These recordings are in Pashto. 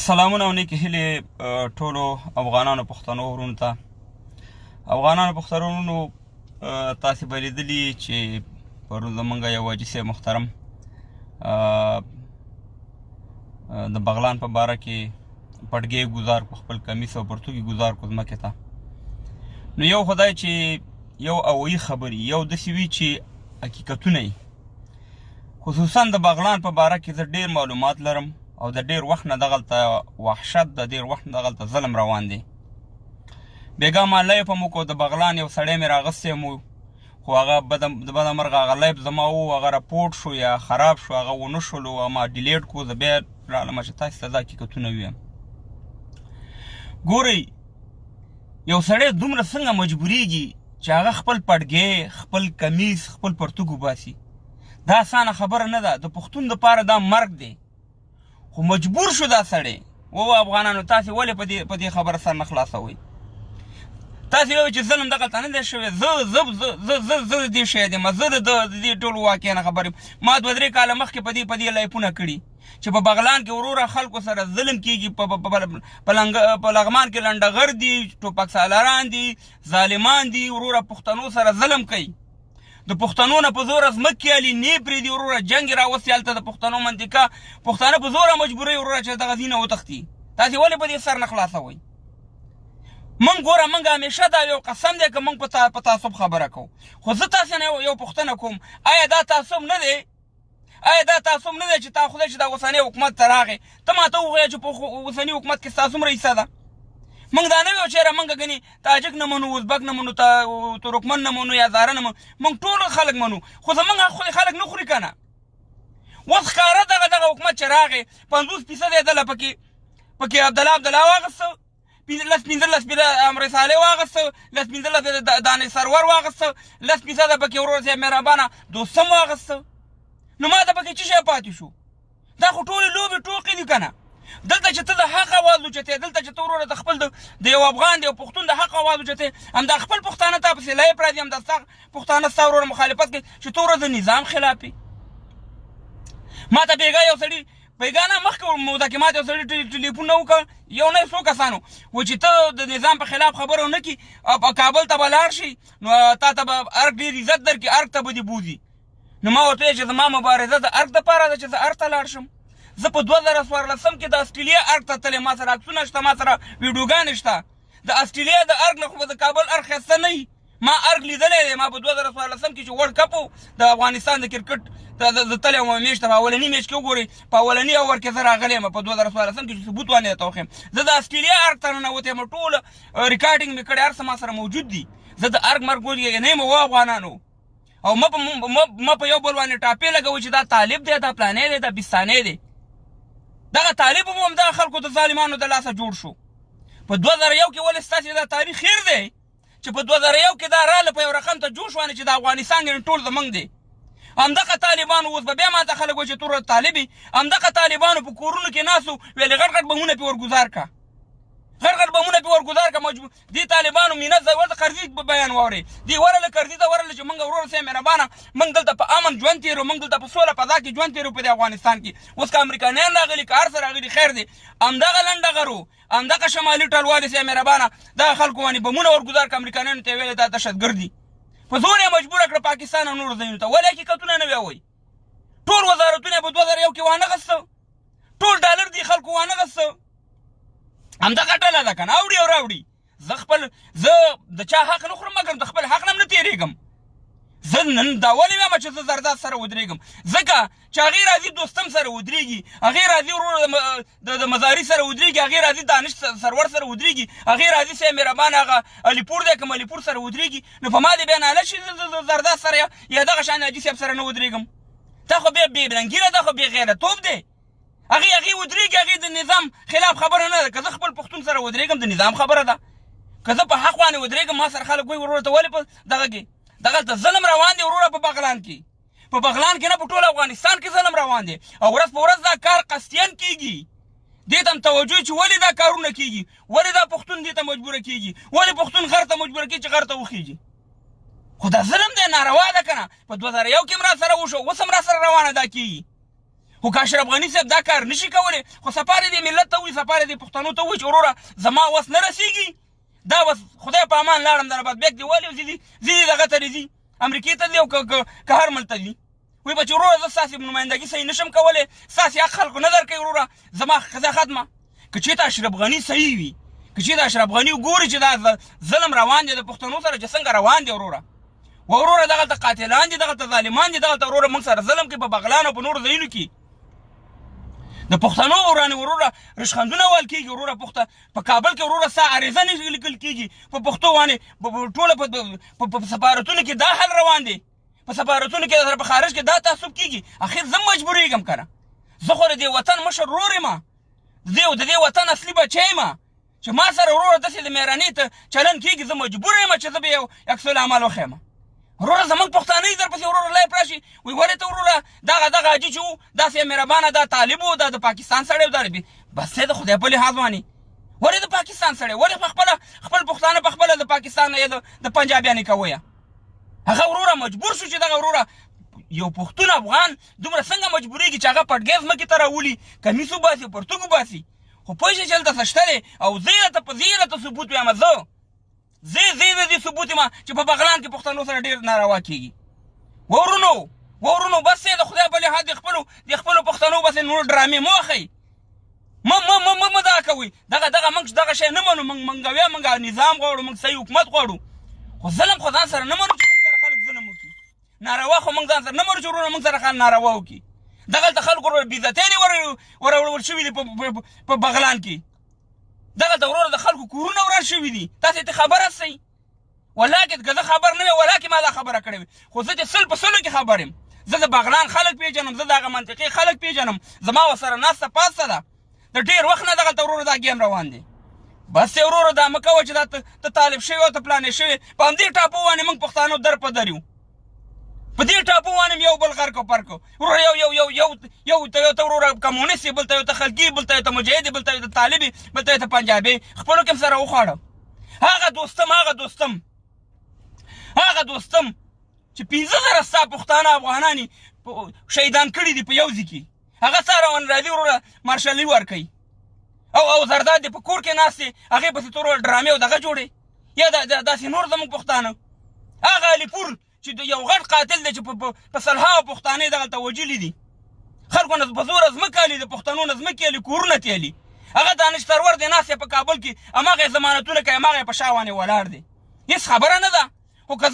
سلامونه او نیکې هیلې ټولو افغانانو پښتنو وروڼو ته. افغانانو پښتنو وروڼو، تاسې به لیدلي چې پرون زمونږ یو حاجي صاحب محترم د بغلان په باره کې پټګۍ ګزار کو، خپل کمیس او پرتوګي ګزار کو ځمکې ته. نو یو خدای چې یو هوایي خبرې یو داسې وي چې حقیقتونه وي. خصوصا د بغلان په باره کې زه ډېر معلومات لرم او د ډېر وخت نه دغلته وحشت، د ډېر وخت نه دغلته ظلم روان دی. بېګا ما لیف هم وکړو، د بغلان یو سړی مې راغستی و، خو هغه د بده مرغه هغه لیف زما و، هغه راپورټ شو یا خراب شو، هغه ونه شولو او ما ډیلیټ کړو. زه بیا رالم چې تاسې ته دا حقیقتونه ووایم. ګورئ، یو سړی دومره څنګه مجبورېږي چې هغه خپل پټګۍ، خپل کمیس، خپل پرتوګ وباسي. دا اسانه خبره نه ده. د پښتون دپاره دا مرګ دی، خو مجبور شو دا سړی. افغانانو، تاسې ولې په دې خبره سر نه خلاصوئ؟ تاسې وایئ چې ظلم دغلته نه دی شوی. زه د دې شی یم، زه د دې ټولو واقعه نه خبر یم. ما 2-3 کاله مخکې په دې لایفونه کړي چې په بغلان کې وروره خلکو سره ظلم کېږي. په لغمان کې لنډغر دي، ټوپک سالاران دي، ظالمان دي، وروره پښتنو سره ظلم کوي. د پښتنو نه په زوره ځمکې علي نه پرېږدي، وروره جنګ یې راوستي هلته د پښتنو منطقه. پښتانه په زوره مجبوروي وروره چې دغه ځای نه وتښتي. تاسې ولې په دې سر نه خلاصوئ؟ موږ ګوره، موږ همیشه دا یو قسم دی که موږ په تعصب خبره کوو. خو زه تاسې نه یو پوښتنه کوم، آیا دا تعصب نه دی؟ آیا دا تعصب نه دی چې تا خدای چې دا اوسنی حکومت ته راغی، ته ماته ووایه چې په اوسني حکومت کې ستا څومره حصه ده؟ موږ دا نه ویو چې یاره موږ ګنې تاجک نه منو، ازبک نه منو، ترکمن نه منو یا زاره نه منو. موږ ټول خلک منو، خو زموږ خلک نه خوري که نه. اوس ښکاره دغه حکومت چې راغی 50% یې دله پکې عبدالله واغسته، 15 امرصالح واغسته، 15 دانش سرور واغسته، 10% پکې ورور صاحب مهربانه دوستم واغسته. نو ما ته پکې څه شی پاتې شو؟ دا خو ټولې لوبې ټوقې دي که نه. دلته چې ته د حق اواز اوچتې، دلته چې ته وروره د خپل د یو افغان د یو پښتون د حق اواز اوچتې، همدا خپل پښتانه تا پسې لایف راځي، همدا ستا پښتانه ستا وروره مخالفت کوي چې ته وروره د نظام خلاف یې. ما ته بېګا یو سړي، بېګا نه مخکې محاکمات یو سړي ټلیفون نه وکړ، یو نه 100 کسانو، و چې ته د نظام په خلاف خبره ونه کړي، کابل ته به لاړ شي نو تا ته به ارګ ډېر عزت درکړي، ارګ ته به دې بوځي. نو ما ورته ویل چې زما مبارزه د ارګ دپاره ده چې زه ارګ ته لاړ شم. زه په 2014 کې د استرالیا ارګ ته تللی، ما سره عکسونه شته، ما سره ویډیوګانې شته. د استرالیا د ارګ نه خو به د کابل ارګ ښایسته نه وي. ما ارګ لیدلی دی. ما په 2014 کې چې ورلډ کپ و د افغانستان د کرکټ زه تللی وم میچ ته. په اولني میچ کې وګورئ، په اولني اوور کې زه راغلی یم په 2014 کې چې ثبوت باندې درته وښیم. زه د استرالیا ارګ ته ننوتی یم، ټول ریکارډینګ مې کړی، هر څه ما سره موجود دي. زه د ارګ مرګ نه یم افغانانو. او ما په یو بل باندې ټاپې لګوئ چې دا طالب دی، دا پلانی دی، دا بستانی دی. دغه طالب هم دغه خلکو د ظالمانو د لاسه جوړ شو. په 2001 کې ولې ستاسې دا تاریخ هیر دی چې په 2001 کې دا راله په یو رقم ته جوړ شوانې چې د افغانستان ګڼې ټول زموږ دی. همدغه طالبانو اوس به بیا ما ته خلک وایي چې ته طالب یې. همدغه طالبانو په کورونو کې ناستو، ویلې غټ غټ بمونه پې ورګزار کړه، غټ غټ بمونه پې ورګزار کړه. دې طالبانو مینت ورته قرضي بیان واورئ، دې ورله قرضي ته ورله چې موږ ورور صاحب مهربانه، موږ دلته په امن ژوند تېرو، موږ دلته په سوله فضا کې ژوند تېرو په دې افغانستان کې. اوس که امریکایان راغلي، که هر څه راغلي، خیر دی. همدغه لنډغرو، همدغه شمالي ټلوالې صاحب مهربانه دغه خلکو باندې بمونه ورګزار کړه. امریکایانو ته یې ویلې دا دهشتګرد دي، په زور یې مجبوره کړه پاکستان او نورو ځایونو ته. ولې حقیقتونه نه ویوئ؟ ټول وزارتونه یې په 2001 کې وانغسته، ټول ډالر دې خلکو وانغسته. همدغه ډله ده که نه، اوړي او راوړي. زه د چا حق نه خورم، مګر د خپل حق نه هم نه تېرېږم. زه نن دا ولې وایم چې زه زرداد سره ودرېږم؟ ځکه چې هغې راځي دوستم سره ودرېږي، هغې راځي وروره د مزاري سره ودرېږي، هغې راځي دانش سرور سره ودرېږي، هغې راځي صاحب مهربانه هغه علیپور دی که ملیپور سره ودرېږي. نو په ما دې بیا ناله شي زه زرداد سره یا دغه شان حاجي صاحب سره نه ودرېږم؟ دا خو بیا بې رنګیله، دا خو بې غیرتوب دی. هغې ودرېږي، هغې د نظام خلاف خبره نه ده. که زه خپل پښتون سره ودرېږم د نظام خبره ده، که زه په حق باندې ودرېږم ما سره خلک وایي وروره ته ولې په دغه کې دغلته ظلم روان دی وروره په بغلان کې. په بغلان کې نه، په ټول افغانستان کې ظلم روان دی. او ورځ په ورځ دا کار قصدیاً کېږي. دې ته هم توجه چې ولې دا کارونه کېږي، ولې دا پښتون دې ته مجبوره کېږي، ولې پښتون غر ته مجبوره کېږي چې غر ته وخېږي. خو دا ظلم دی، ناروا ده که نه. په 2001 کې هم را سره وشو، اوس هم را سره روانه دا کېږي. خو که اشرف غني صاحب دا کار نشي کولی خو سفار دې ملت ته وایي سفار دې پښتنو ته وایي چې وروره زما وس نه رسېږي دا بس خدای په امان لاړم د رباط بیګ دې ولې زه دغه ته ځي امریکې ته ځي او که هر ملک ته ځي وایي به چې وروره زه ستاسې نمایندګي صحیح نشم کولی ستاسې حق خلکو نه درکوي وروره زما قضا ختمه که چېرته اشرف غني صحیح وي که چېرته اشرف غني وګوري چې دا ظلم روان دی د پښتنو سره چې څنګه روان دی وروره وروره دغلته قاتلان دي دغلته ظالمان دي دغلته وروره موږ سره ظلم کوي په بغلان او په نورو ځایونو کې د پښتنو ورانې وروره رشخندونه ویل کېږي وروره په کابل کې وروره ستا عریضه نه لیکل کېږي په پښتو باندې ټوله په سفارتونو کې دا حل روان دی په سفارتونو کې سره په خارج کې دا تعصب کېږي اخر زه مجبورېږم که نه زه خو د دې وطن مشر ورور یم د دې وطن اصلي بچی یم چې ما سره وروره داسې د مهرانۍ ته چلن کېږي زه مجبور یم چې زه به یو عکس العمل وښیم وروره زمونږ پښتانه یې درپسې وروره لایف راشي وایي ولې ته وروره دغه حاجي چې و داسې مهربانه دا طالب و دا د پاکستان سړی و دا بس دی د خدای په لحاظ باندې ولې د پاکستان سړی ولې خپل پښتانه په خپله د پاکستان نه د پنجابیانې کوی هغه وروره مجبور شو چې دغه وروره یو پښتون افغان دومره څنګه مجبورېږي چې هغه پټګی ځمکې ته راولي کمیس وباسي پرتوګ وباسي خو پوه شې چې هلته څه شته دی او زه یې راته ثبوت وایم زه د دې ثبوت یم چې په بغلان کې پښتنو سره ډېر ناروا کېږي ورونو بس د خدای په لحاظ د خپلو پښتنو بس نور ډرامې مه وښئ مه دا کوئ موږ دغه شی نه منو موږ نظام غواړو موږ صحیح حکومت غواړو خو ظلم خو ځان سره نه منو چې موږ سره خلک ظلم وکړي ناروا خو موږ ځان سره نه منو چې وروره موږ سره خلک ناروا وکړي دغلته خلکو بېعزتۍ دي ورول شوي دي په بغلان کې دغلته وروره د خلکو کورونه وران شوي دي تاسې ته خبر هستئ ولاکې که زه خبر نه وی ولاکې ما دا خبره کړې وي خو زه چې سل په سلو کې خبر یم زه د بغلان خلک پیژنم زه د هغه منطقې خلک پیژنم زما ورسره ناسته پاسته ده د ډېر وخت نه دغلته وروره دا ګیم روان دی بس یې وروره دا مه کوه چې دا ته طالب شوي او ته پلانې شوي په همدې ټاپو باندې موږ پښتانه در په در یو په دې ټاپو باندې یو بل غرق او پرک وروره یو ته وروره کمونیست بل ته یو ته خلقي بل ته یو ته مجاهد بل ته یو ته طالبي بل ته یو ته پنجابي خپلو کې سره وخواړه هغه دوستم چې 15,000 ستا پښتانه افغانان شهیدان کړي دي په یو ځای کې هغه سره راځي وروره مارشالي ورکوي او زرداد دې په کور کې ناست دی هغې پسې ته وروره ډرامې او دغه جوړې یا داسې نور زموږ پښتانه هغه علیپور چې یو غټ قاتل دی چې په سلهاوو پښتانه یې دغلته وجلي دي خلکو نه په زوره ځمکه الي د پښتنو نه ځمکې الي کورونه تېلي هغه دانش سرور دی ناست په کابل کې هماغه یې ضمانتونه کوي هماغه یې په شا باندې ولاړ دی هېڅ خبره نه ده خو که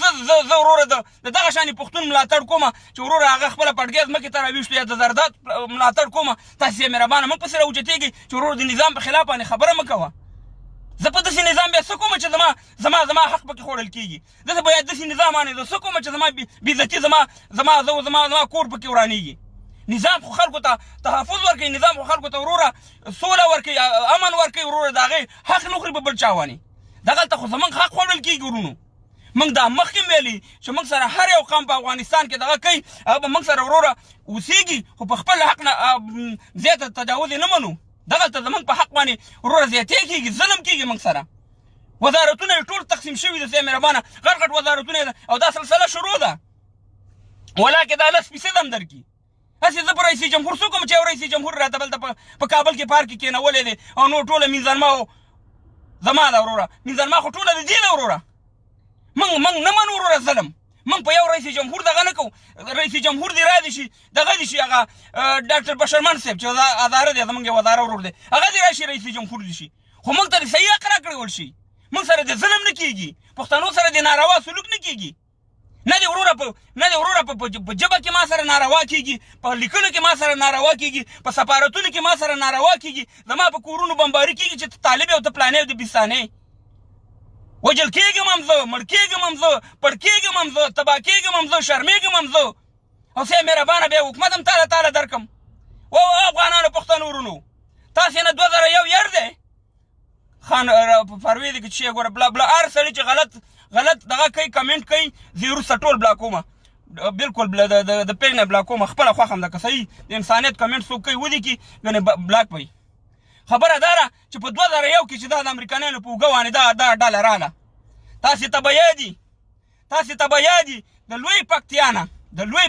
زه وروره د دغه شانې پښتون ملاتړ کومه چې وروره هغه خپله پټګۍ ځمکې ته راویشتو یا د زرداد ملاتړ کومه تاسې یې مهربانه موږ پسې راوچتېږئ چې وروره د نظام په خلاف باندې خبره مه کوه زه په داسې نظام بیا څه کومه چې زما حق پکې خوړل کېږي داسې باید داسې نظام باندې زه څه کومه چې زما بېعزتي زما کور پکې ورانېږي نظام خو خلکو ته تحفظ ورکوي نظام خو خلکو ته وروره سوله ورکوي امن ورکوي وروره د هغې حق نه خوري په بل چا باندې دغلته خو زموږ حق خوړل کېږي ورونو موږ دا مخکې ویلي چې موږ سره هر یو قوم په افغانستان کې دغه کوي هغه به موږ سره وروره اوسېږي خو په خپل حق نه زیاته تجاوز یې نه منو دغلته زموږ په حق باندې وروره زیاتې کېږي ظلم کېږي موږ سره وزارتونه یې ټول تقسیم شوي دي زه مهربانه غټ وزارتونه یې او دا سلسله شروع ده ولاکې دا 10 فیصد هم درکړي هسې زه په رئیس جمهور څه کوم چې یو رئیس جمهور راته بلته په کابل کې پارک کې کېنولی دی او نور ټوله مینځنما زما ده وروره مینځنما خو ټوله د دې ده وروره موږ نه منو وروره ظلم موږ په یو رئیس جمهور دغه نه کوو رئیس جمهور دې را دي شي دغه دي شي هغه ډاکټر بشرمن صاحب چې هزاره دی زموږ یو هزاره ورور دی هغه دې راشي رئیس جمهور دي شي خو موږ ته د صحیح حق راکړول شي موږ سره د ظلم نه کېږي پښتنو سره د ناروا سلوک نه کېږي نه د وروره په ژبه کې ما سره ناروا کېږي په لیکلو کې ما سره ناروا کېږي په سفارتونو کې ما سره ناروا کېږي زما په کورونو بمباري کېږي چې ته طالب او ته پلانې او د بستانې وجل کېږم هم زه مړ کېږم هم زه پړ کېږم هم زه تباه کېږم هم زه شرمېږم هم زه او صاحب مهربانه بیا حکومت هم تاله درکم افغانانو پښتنو ورونو تاسې نه 2001 یار دی خان فروي دی که چې ګوره بلا هر سړي چې غلط دغه کوي کمنټ کوي زه یې وروسته ټول بلاکومه بالکل د پیج نه بلاکومه خپله خوښ هم ده که صحیح د انسانیت کمنټ څوک کوي ولیکي ګنې بلاک به وي خبره دا ده چې په 2001 کې چې دا د امریکایانو په اوږه باندې دا ډله راله تاسې ته به یادي د لوی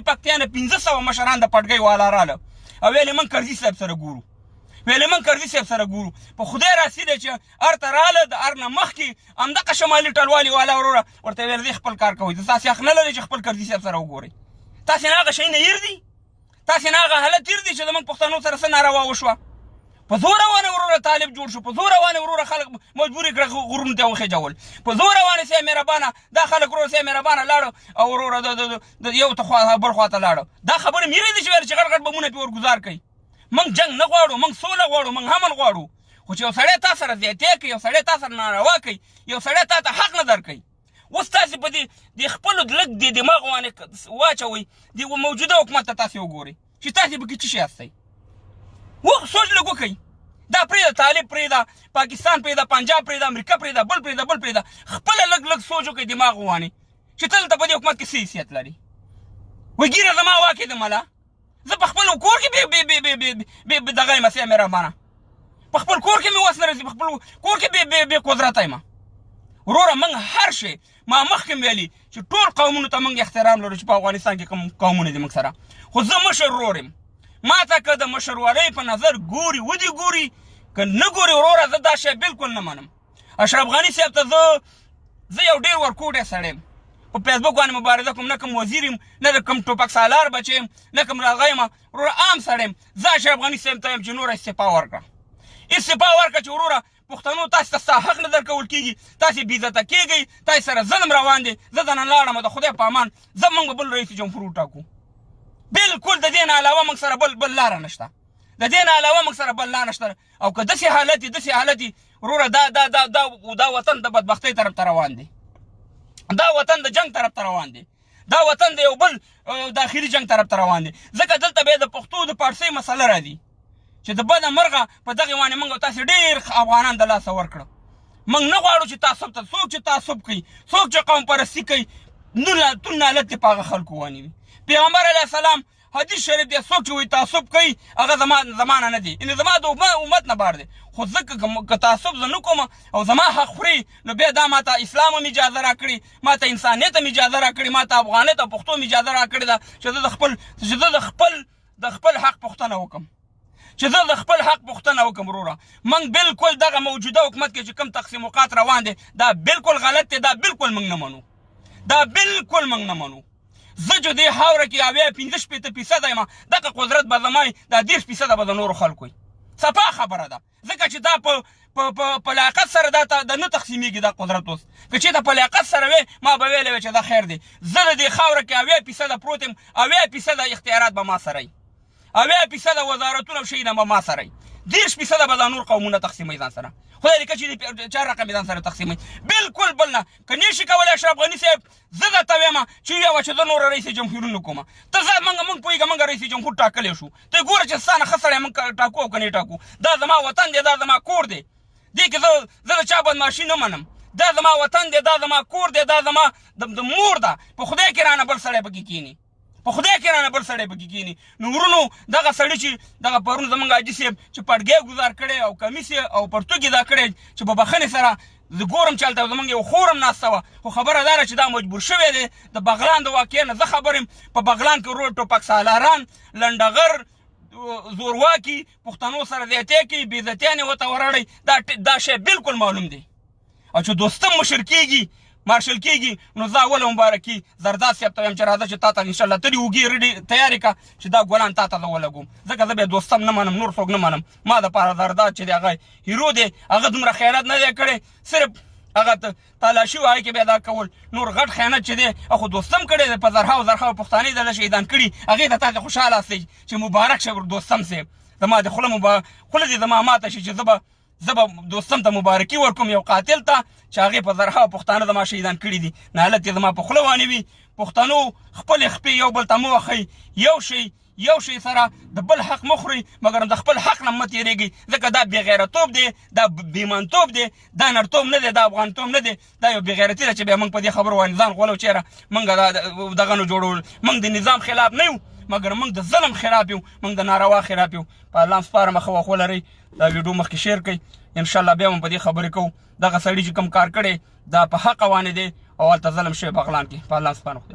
پکتیا نه 1500 مشران د پټګۍ والا راله او ویلې من کرزي صاحب سره ګورو په خدای راسي دی چې هر ته راله د هر نه مخکې همدغه شمالي ټلوالي والا وروره ورته ویل دی خپل کار کوئ تاسې حق نه لرئ چې خپل کرزي صاحب سره وګورئ تاسې نه هغه شی نه هیر دي تاسې نه هغه حالت هیر دي چې زموږ پښتنو سره څه ناروا وشوه په زور روانه وروره طالب جوړ شو په زور روانه وروره خلک مجبور یې کړه غرونو ته وخېجول په زور روانه سي مهربانه دا خلک وروره سي مهربانه لاړو او وروره د یو ته خوا بل خوا ته لاړو دا خبره مې یېرې دي چې ویل چې غټ غټ بمونه پې ورګزار کوي موږ جنګ نه غواړو موږ سوله غواړو موږ امن غواړو خو چې یو سړی تا سره زیاتې کوي یو سړی تا سره ناروا کوي یو سړی تا ته حق نه درکوي اوس تاسې په د خپلو لږ د دماغ باندې واچوئ د موجوده حکومت ته تاسې وګورئ چې تاسې پکې څه شی یاستئ سوچ لږ وکئ دا پرېږده طالب پرېږده پاکستان پرېږده پنجاب پرېږده امریکا پرېږده بل پرېږده خپله لږ سوچ وکئ دماغ ووانئ چې ته دلته په دې حکومت کې څه حیثیت لري وایي ګیره زما واکې د مله زه په خپل کور کې دغه یم سي مهربانه په خپل کور کې مې وس نه رسي په خپل کور کې بې قدرته یم وروره موږ هر شی ما مخکې ویلي چې ټول قومونو ته موږ احترام لرو چې په افغانستان کې کوم قومونه دي موږ سره خو زه مشر ورور یم ما ته که د مشرولۍ په نظر ګوري ودې ګوري که نه ګوري وروره زه دا شی بالکل نه منم اشرف غني صاحب ته زه یو ډېر ورکوټی سړی یم په فیسبوک باندې مبارزه کوم نه کوم وزیر یم نه د کوم ټوپک سالار بچی یم نه کوم راغی یم وروره عام سړی یم زه اشرف غني صاحب ته یم چې نوره استعفا ورکړه چې وروره پښتنو تاسو ته ستا حق نه درکول کېږي تاسې بېعزته کېږئ تاسې سره ظلم روان دی زه د نن لاړم د خدای په امان زه موږ به بل رئیس جمهور وټاکو بالکل د دې نه علاوه موږ سره بل لاره نشته د دې نه علاوه موږ سره بل لاره نشته او که داسې حالت وروره دا وطن د بدبختۍ طرف ته روان دی دا وطن د جنگ طرف ته روان دی دا وطن د یو بل داخلي جنگ طرف ته روان دی ځکه دلته بیا د پښتو د پارسۍ مسله راځي چې د بده مرغه په دغې باندې موږ تاسې ډېر افغانان د لاسه ورکړه موږ نه غواړو چې تعصب ته څوک چې تعصب کوي څوک چې قوم پرستي کوي تون نالت دې په هغه خلکو ونیوي پیغمبر علیه السلام حدیث شریف دی څوک چې وایي تعصب کوي هغه زمانه نه دی یعنې زما د امت نه بار دی خو زه که تعصب زه نه کوم او زما حق خوري نو بیا دا ما ته اسلام هم اجازه راکړي ما ته انسانیت هم اجازه راکړي ما ته افغانیت او پښتو هم اجازه راکړې ده چې زه د خپل حق پوښتنه وکړم وروره موږ بالکل دغه موجوده حکومت کې چې کوم تقسیمات روان دي دا بالکل غلط دی دا بالکل موږ نه منو زه چې دې خاوره کې 85% یم دغه قدرت به زما وي دا 10% به د نورو خلکو وي صفا خبره ده ځکه چې دا په لیاقت سره دا نه تقسیمیږي دا قدرت اوس که چېرته په لیاقت سره وی ما به ویلی وی چې دا خیر دی زه د دې خاوره کې 80% پروت یم 80% اختیارات به ما سره وي 80% وزارتونه او شیونه به ما سره وي 10% به دا نور قومونه تقسیموي ځان سره خدای دې کړي چې 4 رقم ځان سره تقسیموي بالکل بل نه که نشي کولی اشرف غني صاحب زه درته وایم چې یوه چې زه نوره رئیس جمهور نه کوم ته زه موږ پوهېږه موږ رئیس جمهور ټاکلی شو ته ګوره چې ستا نه ښه سړی موږ ټاکو او که نه ټاکو دا زما وطن دی دا زما کور دی دې کې زه د چا بدماشي نه منم دا زما وطن دی دا زما کور دی دا زما د مور ده په خدای کې رانه بل سړی پکې کښېني نو ورونو دغه سړي چې دغه پرون زموږ حاجي صاحب چې پړګی ګزار کړی او کمیس او پرتوګ یې دا کړی چې په بخښنې سره زه ګورم چې هلته زموږ یو خور هم ناسته وه خو خبره دا ده چې دا مجبور شوی دی د بغلان د واقعې نه زه خبر یم په بغلان کې ورور ټوپک سالاران لنډغر زورواکي پښتنو سره زیاتې کوي بېعزتیان یې ورته ورړئ دا شی بالکل معلوم دی او چې دوستم مشر کېږي مارشل کېږي نو زه اوله مبارکي زرداد صاحب ته وایم چې راځه چې تا ته انشاءالله ته دې اوږې رډې تیارې کړه چې دا ګلان تا ته زه ولګوم ځکه زه بیا دوستم نه منم نور څوک نه منم ما دپاره زرداد چې دی هغه هیرو دی هغه دومره خیانت نه دی کړی صرف هغه تالاشي و هغې کې بیا دا کول نور غټ خیانت چې دی خو دوستم کړی دی په زرهاو پښتانې دله شهیدان کړي هغې ته تاسې خوشحاله هستئ چې مبارک شه دوستم صاحب زما د خوله دې زما ماته شي چې زه به دوستم ته مبارکي ورکوم یو قاتل ته چې هغې په زرهاو پښتانه زما شهیدان کړي دي نالت یې زما په خوله وانوي پښتنو خپلې خپې یو بل ته مه وښئ یو شی سره د بل حق مه خورئ مګر د خپل حق نه مه تېرېږئ ځکه دا بېغیرتوب دی دا بېایمانتوب دی دا نرتوب نه دی دا افغانتوب نه دی دا یو بېغیرتي ده چې بیا موږ په دې خبرو باندې ځان غولو چېرې موږ دغه نه جوړول موږ د نظام خلاف نه یو مګر موږ د ظلم خلاف یو موږ د ناروا خلاف یو په الله سپارم ښه وخت ولرئ دا ویډیو مخکې شیر کړئ انشاءالله بیا هم په دې خبرې کوو دغه سړي چې کوم کار کړی دا په حق باندې دی او هلته ظلم شوی بغلان کې په الله سپارم